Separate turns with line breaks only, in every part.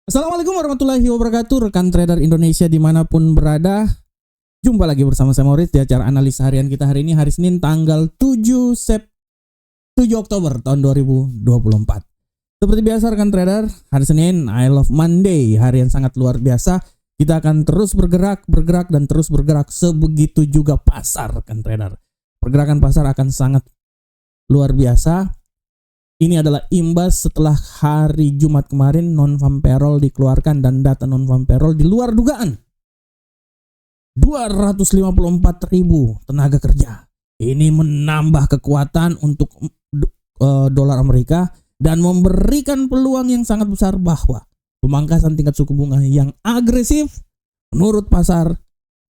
Assalamualaikum warahmatullahi wabarakatuh, rekan trader Indonesia dimanapun berada. Jumpa lagi bersama saya Maurits di acara analisa harian kita hari ini, hari Senin tanggal 7 Oktober tahun 2024. Seperti biasa rekan trader, hari Senin I love Monday, hari yang sangat luar biasa. Kita akan terus bergerak dan terus bergerak. Sebegitu juga pasar rekan trader. Pergerakan pasar akan sangat luar biasa. Ini adalah imbas setelah hari Jumat kemarin non-farm payroll dikeluarkan dan data non-farm payroll di luar dugaan. 254.000 tenaga kerja. Ini menambah kekuatan untuk dolar Amerika dan memberikan peluang yang sangat besar bahwa pemangkasan tingkat suku bunga yang agresif menurut pasar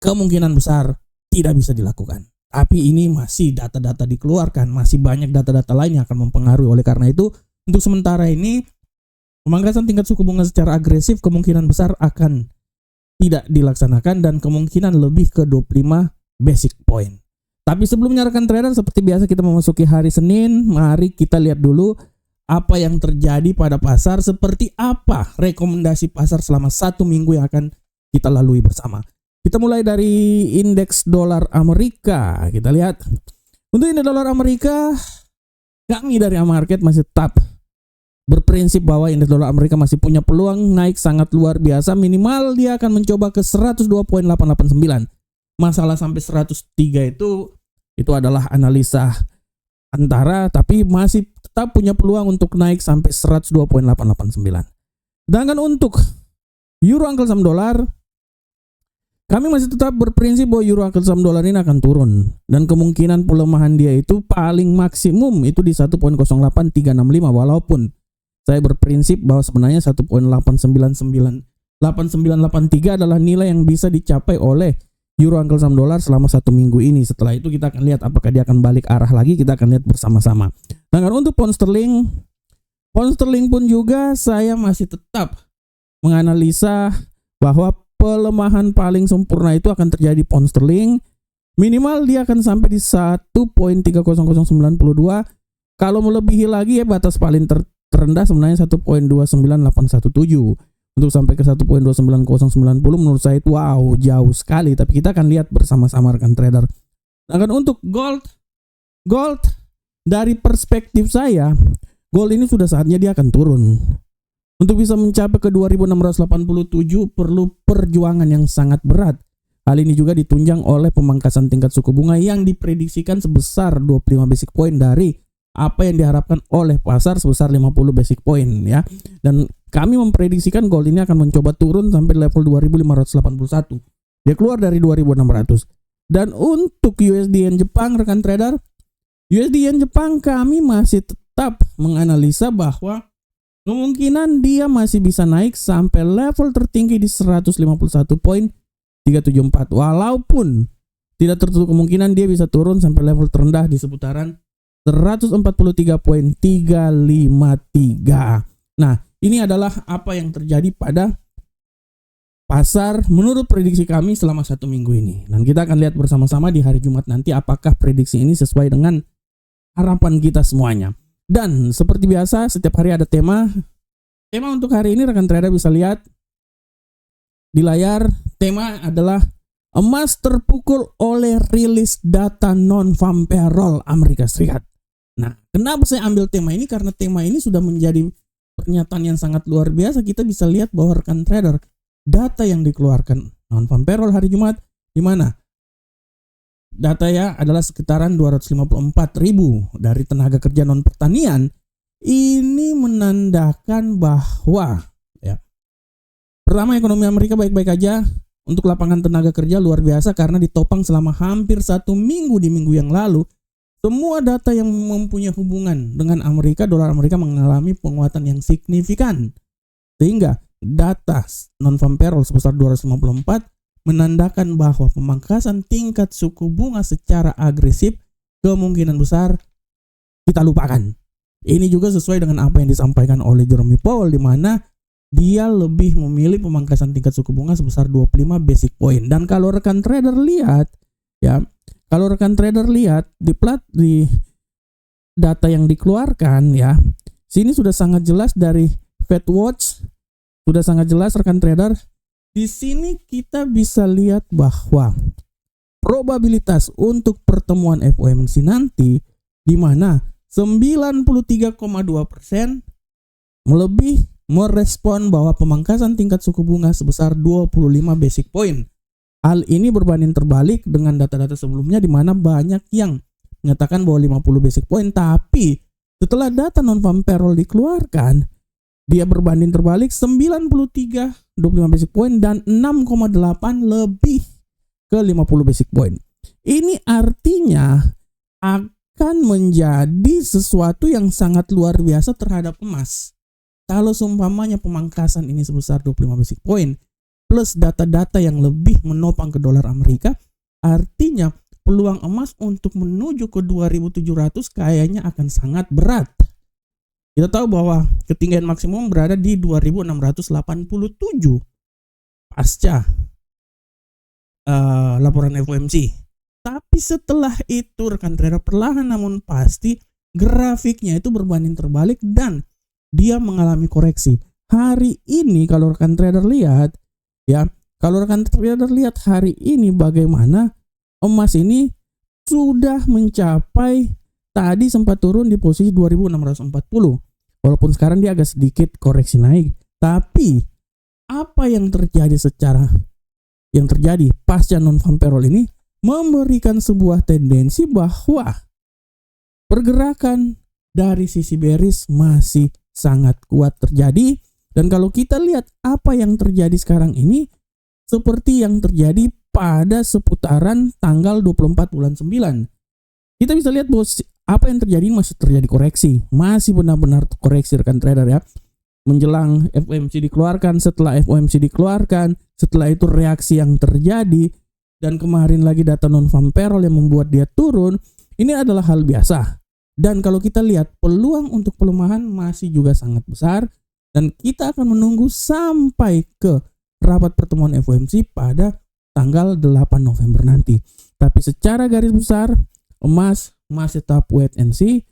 kemungkinan besar tidak bisa dilakukan. Tapi ini masih data-data dikeluarkan, masih banyak data-data lain yang akan mempengaruhi. Oleh karena itu, untuk sementara ini, pemangkasan tingkat suku bunga secara agresif kemungkinan besar akan tidak dilaksanakan dan kemungkinan lebih ke 25 basic point. Tapi sebelumnya rekan trader, seperti biasa kita memasuki hari Senin, mari kita lihat dulu apa yang terjadi pada pasar, seperti apa rekomendasi pasar selama 1 minggu yang akan kita lalui bersama. Kita mulai dari indeks dolar Amerika. Kita lihat untuk indeks dolar Amerika, kami dari Amarket masih tetap berprinsip bahwa indeks dolar Amerika masih punya peluang naik sangat luar biasa. Minimal dia akan mencoba ke 102.889. Masalah sampai 103 itu adalah analisa antara, tapi masih tetap punya peluang untuk naik sampai 102.889. Sedangkan untuk euro angkel saham dolar, kami masih tetap berprinsip bahwa euro angkel saham dolar ini akan turun dan kemungkinan pelemahan dia itu paling maksimum itu di 1.08365, walaupun saya berprinsip bahwa sebenarnya 1.8998983 adalah nilai yang bisa dicapai oleh euro angkel saham dolar selama 1 minggu ini. Setelah itu kita akan lihat apakah dia akan balik arah lagi, kita akan lihat bersama-sama. Dan untuk pound sterling pun juga saya masih tetap menganalisa bahwa pelemahan paling sempurna itu akan terjadi pound sterling. Minimal dia akan sampai di 1.30092. Kalau melebihi lagi ya batas paling terendah sebenarnya 1.29817. Untuk sampai ke 1.29090 menurut saya itu wow, jauh sekali. Tapi kita akan lihat bersama-sama rekan trader. Dan untuk gold dari perspektif saya, gold ini sudah saatnya dia akan turun. Untuk bisa mencapai ke 2687 perlu perjuangan yang sangat berat. Hal ini juga ditunjang oleh pemangkasan tingkat suku bunga yang diprediksikan sebesar 25 basic point dari apa yang diharapkan oleh pasar sebesar 50 basic point ya. Dan kami memprediksikan gold ini akan mencoba turun sampai level 2581. Dia keluar dari 2600. Dan untuk USD Yen Jepang rekan trader, USD Yen Jepang kami masih tetap menganalisa bahwa kemungkinan dia masih bisa naik sampai level tertinggi di 151.374. Walaupun tidak tertutup kemungkinan dia bisa turun sampai level terendah di seputaran 143.353. Nah, ini adalah apa yang terjadi pada pasar menurut prediksi kami selama 1 minggu ini. Dan kita akan lihat bersama-sama di hari Jumat nanti apakah prediksi ini sesuai dengan harapan kita semuanya. Dan seperti biasa setiap hari ada tema. Tema untuk hari ini rekan trader bisa lihat di layar. Tema adalah emas terpukul oleh rilis data non-farm payroll Amerika Serikat. Nah, kenapa saya ambil tema ini? Karena tema ini sudah menjadi pernyataan yang sangat luar biasa. Kita bisa lihat bahwa rekan trader, data yang dikeluarkan non-farm payroll hari Jumat di mana? Data ya adalah sekitaran 254.000 dari tenaga kerja non pertanian. Ini menandakan bahwa ya, pertama ekonomi Amerika baik-baik aja. Untuk lapangan tenaga kerja luar biasa karena ditopang selama hampir 1 minggu di minggu yang lalu. Semua data yang mempunyai hubungan dengan Amerika, dolar Amerika mengalami penguatan yang signifikan. Sehingga data non-farm payroll sebesar 254 menandakan bahwa pemangkasan tingkat suku bunga secara agresif kemungkinan besar kita lupakan. Ini juga sesuai dengan apa yang disampaikan oleh Jerome Powell, di mana dia lebih memilih pemangkasan tingkat suku bunga sebesar 25 basic point. Dan kalau rekan trader lihat ya, di data yang dikeluarkan ya, sini sudah sangat jelas dari Fed Watch Sudah sangat jelas rekan trader. Di sini kita bisa lihat bahwa probabilitas untuk pertemuan FOMC nanti di mana 93,2% lebih merespon bahwa pemangkasan tingkat suku bunga sebesar 25 basic point. Hal ini berbanding terbalik dengan data-data sebelumnya di mana banyak yang menyatakan bahwa 50 basic point, tapi setelah data non-farm payroll dikeluarkan, dia berbanding terbalik 93, 25 basic point dan 6,8 lebih ke 50 basic point. Ini artinya akan menjadi sesuatu yang sangat luar biasa terhadap emas. Kalau seumpamanya pemangkasan ini sebesar 25 basic point plus data-data yang lebih menopang ke dolar Amerika, artinya peluang emas untuk menuju ke 2.700 kayaknya akan sangat berat. Kita tahu bahwa ketinggian maksimum berada di 2.687 pasca laporan FOMC. Tapi setelah itu rekan trader, perlahan namun pasti grafiknya itu berbanding terbalik dan dia mengalami koreksi. Hari ini kalau rekan trader lihat ya, kalau rekan trader lihat hari ini bagaimana emas ini sudah mencapai, tadi sempat turun di posisi 2.640. Walaupun sekarang dia agak sedikit koreksi naik, tapi apa yang terjadi pasca non-farm payroll ini memberikan sebuah tendensi bahwa pergerakan dari sisi bearish masih sangat kuat terjadi. Dan kalau kita lihat apa yang terjadi sekarang ini seperti yang terjadi pada seputaran tanggal 24 bulan 9. Kita bisa lihat bahwa apa yang terjadi masih terjadi koreksi. Masih benar-benar koreksi rekan trader ya. Menjelang FOMC dikeluarkan, setelah FOMC dikeluarkan, setelah itu reaksi yang terjadi, dan kemarin lagi data non-farm payroll yang membuat dia turun. Ini adalah hal biasa. Dan kalau kita lihat peluang untuk pelemahan masih juga sangat besar. Dan kita akan menunggu sampai ke rapat pertemuan FOMC pada tanggal 8 November nanti. Tapi secara garis besar, emas masih tetap wait and see.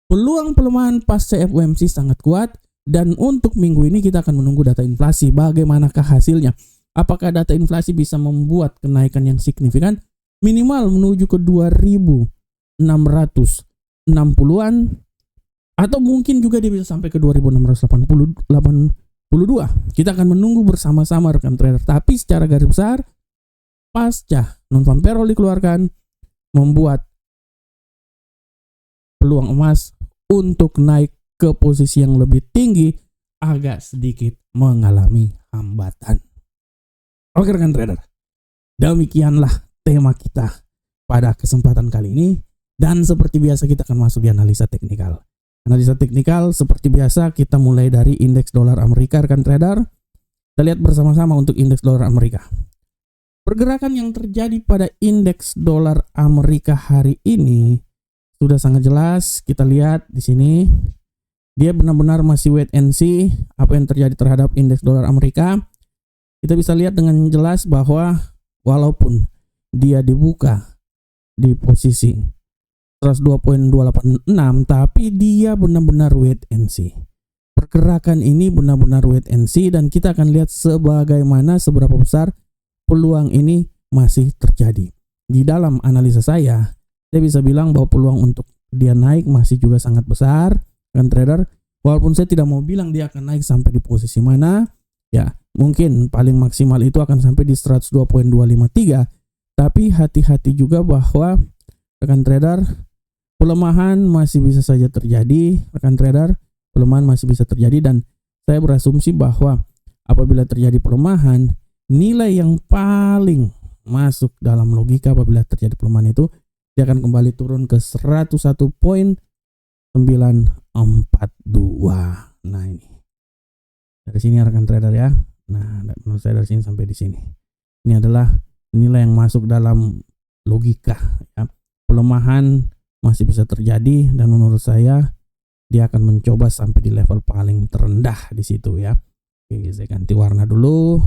Peluang pelemahan pasca FOMC sangat kuat. Dan untuk minggu ini kita akan menunggu data inflasi. Bagaimanakah hasilnya? Apakah data inflasi bisa membuat kenaikan yang signifikan? Minimal menuju ke 2.660-an. Atau mungkin juga dia bisa sampai ke 2.682. Kita akan menunggu bersama-sama rekan trader. Tapi secara garis besar, pasca non-farm payroll dikeluarkan, membuat peluang emas untuk naik ke posisi yang lebih tinggi agak sedikit mengalami hambatan. Oke rekan trader, demikianlah tema kita pada kesempatan kali ini. Dan seperti biasa kita akan masuk di analisa teknikal. Analisa teknikal seperti biasa kita mulai dari indeks dolar Amerika rekan trader. Kita lihat bersama-sama untuk indeks dolar Amerika. Pergerakan yang terjadi pada indeks dolar Amerika hari ini sudah sangat jelas. Kita lihat di sini dia benar-benar masih wait and see apa yang terjadi terhadap indeks dolar Amerika. Kita bisa lihat dengan jelas bahwa walaupun dia dibuka di posisi 102.286, tapi dia benar-benar wait and see. Pergerakan ini benar-benar wait and see dan kita akan lihat sebagaimana seberapa besar peluang ini masih terjadi. Di dalam analisa saya bisa bilang bahwa peluang untuk dia naik masih juga sangat besar kan trader. Walaupun saya tidak mau bilang dia akan naik sampai di posisi mana, ya mungkin paling maksimal itu akan sampai di 102.253. Tapi hati-hati juga bahwa rekan trader, pelemahan masih bisa saja terjadi, rekan trader, pelemahan masih bisa terjadi dan saya berasumsi bahwa apabila terjadi pelemahan, nilai yang paling masuk dalam logika apabila terjadi pelemahan itu dia akan kembali turun ke 101.942. Nah ini dari sini rekan trader ya. Nah menurut saya dari sini sampai di sini. Ini adalah nilai yang masuk dalam logika ya. Pelemahan masih bisa terjadi dan menurut saya dia akan mencoba sampai di level paling terendah di situ ya. Oke, saya ganti warna dulu.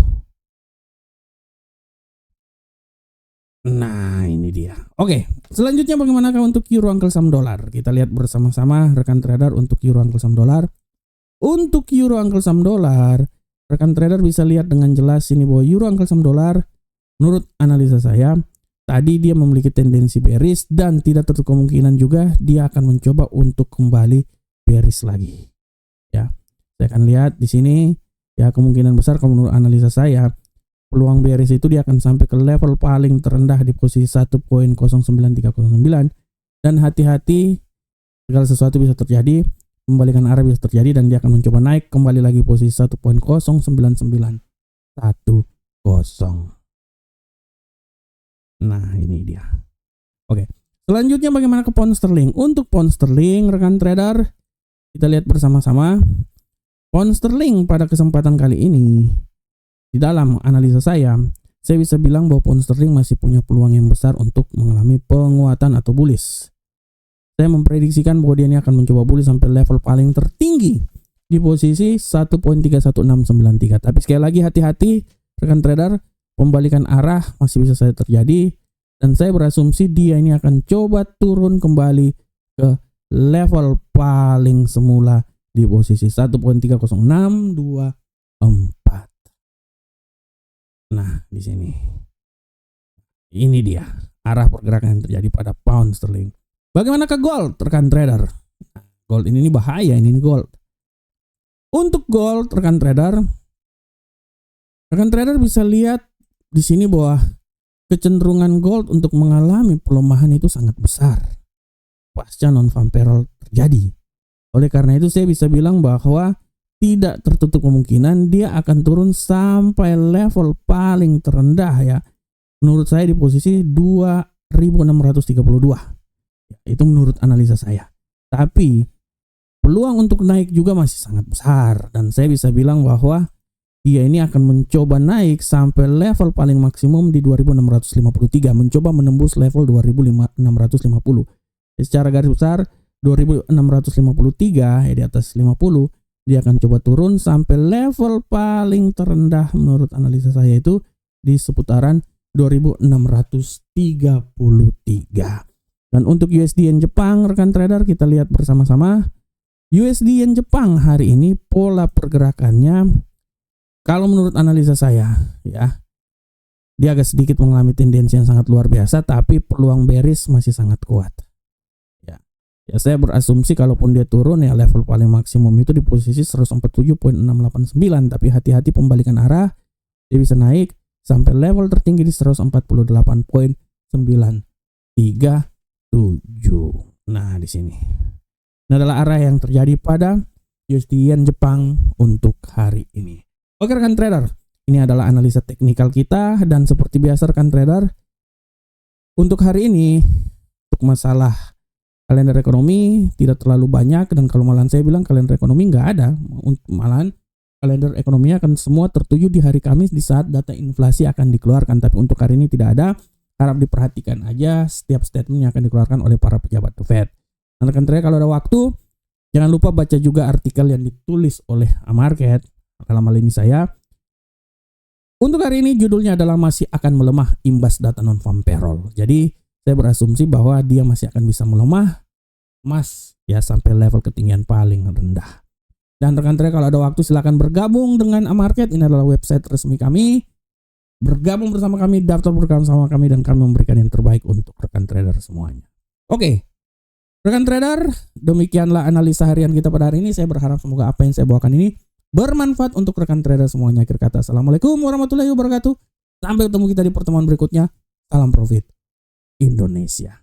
Nah, ini dia. Oke, selanjutnya bagaimanakah untuk euro angkel saham dolar? Kita lihat bersama-sama rekan trader untuk euro angkel saham dolar. Untuk euro angkel saham dolar, rekan trader bisa lihat dengan jelas ini bahwa euro angka saham dolar, menurut analisa saya, tadi dia memiliki tendensi bearish dan tidak tertutup kemungkinan juga dia akan mencoba untuk kembali bearish lagi. Ya, saya akan lihat di sini ya, kemungkinan besar kalau menurut analisa saya peluang bearish itu dia akan sampai ke level paling terendah di posisi 1.09309 dan hati-hati segala sesuatu bisa terjadi, pembalikan arah bisa terjadi dan dia akan mencoba naik kembali lagi posisi 1.09910. Nah, ini dia. Oke. Selanjutnya bagaimana ke pound sterling? Untuk pound sterling rekan trader, kita lihat bersama-sama. Pound sterling pada kesempatan kali ini di dalam analisa saya bisa bilang bahwa pound sterling masih punya peluang yang besar untuk mengalami penguatan atau bullish. Saya memprediksikan bahwa dia ini akan mencoba bullish sampai level paling tertinggi di posisi 1.31693. Tapi sekali lagi hati-hati rekan trader, pembalikan arah masih bisa saja terjadi dan saya berasumsi dia ini akan coba turun kembali ke level paling semula di posisi 1.30624. Nah, di sini. Ini dia arah pergerakan yang terjadi pada pound sterling. Bagaimana ke gold, rekan trader? Nah, gold ini bahaya, ini gold. Untuk gold, rekan trader bisa lihat di sini bahwa kecenderungan gold untuk mengalami pelemahan itu sangat besar pasca non-farm payroll terjadi. Oleh karena itu saya bisa bilang bahwa tidak tertutup kemungkinan dia akan turun sampai level paling terendah ya. Menurut saya di posisi 2632. Itu menurut analisa saya. Tapi peluang untuk naik juga masih sangat besar dan saya bisa bilang bahwa dia ini akan mencoba naik sampai level paling maksimum di 2653, mencoba menembus level 2650. Secara garis besar 2653 ya, di atas 50 dia akan coba turun sampai level paling terendah menurut analisa saya itu di seputaran 2633. Dan untuk USD Yen Jepang rekan trader kita lihat bersama-sama. USD Yen Jepang hari ini pola pergerakannya kalau menurut analisa saya ya, dia agak sedikit mengalami tendensi yang sangat luar biasa tapi peluang bearish masih sangat kuat. Ya saya berasumsi kalaupun dia turun ya level paling maksimum itu di posisi 147.689, tapi hati-hati pembalikan arah dia bisa naik sampai level tertinggi di 148.937. Nah, di sini. Ini adalah arah yang terjadi pada USD Yen Jepang untuk hari ini. Oke rekan trader, ini adalah analisa teknikal kita dan seperti biasa rekan trader untuk hari ini untuk masalah kalender ekonomi tidak terlalu banyak dan kalau malahan saya bilang kalender ekonomi nggak ada, malahan kalender ekonomi akan semua tertuju di hari Kamis di saat data inflasi akan dikeluarkan, tapi untuk hari ini tidak ada. Harap diperhatikan aja setiap statement yang akan dikeluarkan oleh para pejabat The Fed. Dan rekan trader kalau ada waktu jangan lupa baca juga artikel yang ditulis oleh Amarket dalam hal ini saya. Untuk hari ini judulnya adalah masih akan melemah imbas data non-farm payroll. Jadi saya berasumsi bahwa dia masih akan bisa melemah ya sampai level ketinggian paling rendah. Dan rekan trader kalau ada waktu silakan bergabung dengan Amarket. Ini adalah website resmi kami. Bergabung bersama kami, daftar program sama kami dan kami memberikan yang terbaik untuk rekan trader semuanya. Oke. Rekan trader, demikianlah analisa harian kita pada hari ini. Saya berharap semoga apa yang saya bawakan ini bermanfaat untuk rekan trader semuanya. Akhir kata, assalamualaikum warahmatullahi wabarakatuh. Sampai ketemu kita di pertemuan berikutnya. Salam profit Indonesia.